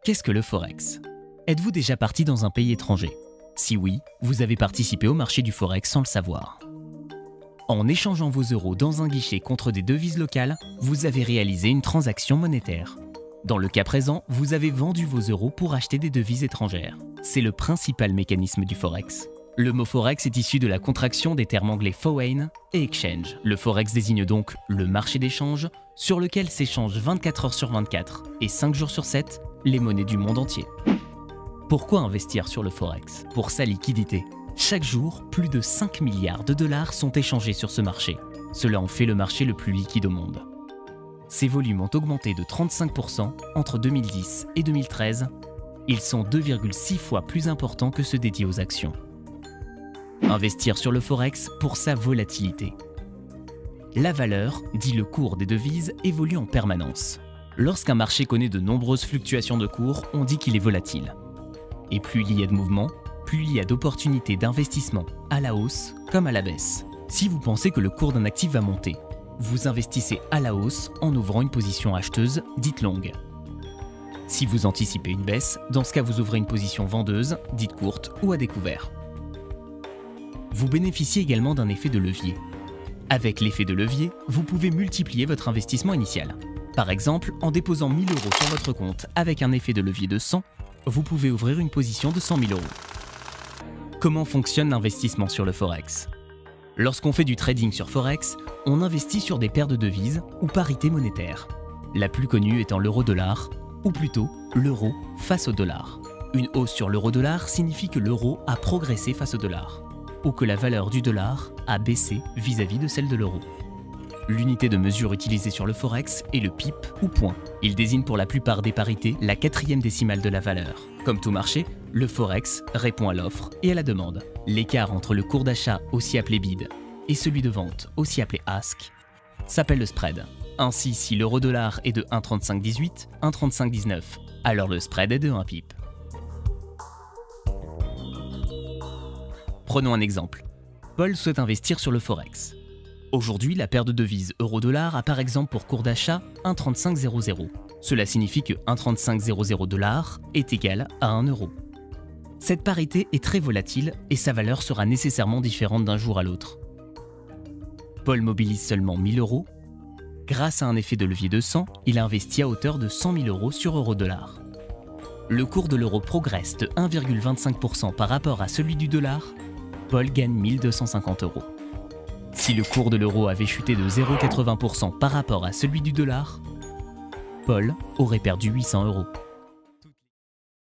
Qu'est-ce que le Forex? Êtes-vous déjà parti dans un pays étranger? Si oui, vous avez participé au marché du Forex sans le savoir. En échangeant vos euros dans un guichet contre des devises locales, vous avez réalisé une transaction monétaire. Dans le cas présent, vous avez vendu vos euros pour acheter des devises étrangères. C'est le principal mécanisme du Forex. Le mot Forex est issu de la contraction des termes anglais foreign et exchange. Le Forex désigne donc le marché d'échange sur lequel s'échangent 24 heures sur 24 et 5 jours sur 7 les monnaies du monde entier. Pourquoi investir sur le Forex? Pour sa liquidité. Chaque jour, plus de 5 milliards de dollars sont échangés sur ce marché. Cela en fait le marché le plus liquide au monde. Ces volumes ont augmenté de 35% entre 2010 et 2013. Ils sont 2,6 fois plus importants que ceux dédiés aux actions. Investir sur le Forex pour sa volatilité. La valeur, dit le cours des devises, évolue en permanence. Lorsqu'un marché connaît de nombreuses fluctuations de cours, on dit qu'il est volatile. Et plus il y a de mouvements, plus il y a d'opportunités d'investissement à la hausse comme à la baisse. Si vous pensez que le cours d'un actif va monter, vous investissez à la hausse en ouvrant une position acheteuse dite longue. Si vous anticipez une baisse, dans ce cas vous ouvrez une position vendeuse dite courte ou à découvert. Vous bénéficiez également d'un effet de levier. Avec l'effet de levier, vous pouvez multiplier votre investissement initial. Par exemple, en déposant 1000 € sur votre compte avec un effet de levier de 100, vous pouvez ouvrir une position de 100 000 €. Comment fonctionne l'investissement sur le Forex? Lorsqu'on fait du trading sur Forex, on investit sur des paires de devises ou parités monétaires. La plus connue étant l'euro-dollar, ou plutôt l'euro face au dollar. Une hausse sur l'euro-dollar signifie que l'euro a progressé face au dollar, ou que la valeur du dollar a baissé vis-à-vis de celle de l'euro. L'unité de mesure utilisée sur le Forex est le pip ou point. Il désigne pour la plupart des parités la 4e décimale de la valeur. Comme tout marché, le Forex répond à l'offre et à la demande. L'écart entre le cours d'achat, aussi appelé bid, et celui de vente, aussi appelé ask, s'appelle le spread. Ainsi, si l'euro-dollar est de 1,3518, 1,3519, alors le spread est de 1 pip. Prenons un exemple. Paul souhaite investir sur le Forex. Aujourd'hui, la paire de devises euro-dollar a par exemple pour cours d'achat 1,3500. Cela signifie que 1,3500 $ est égal à 1 euro. Cette parité est très volatile et sa valeur sera nécessairement différente d'un jour à l'autre. Paul mobilise seulement 1000 €. Grâce à un effet de levier de 100, il a investi à hauteur de 100 000 € sur euro-dollar. Le cours de l'euro progresse de 1,25% par rapport à celui du dollar. Paul gagne 1250 €. Si le cours de l'euro avait chuté de 0,80% par rapport à celui du dollar, Paul aurait perdu 800 €.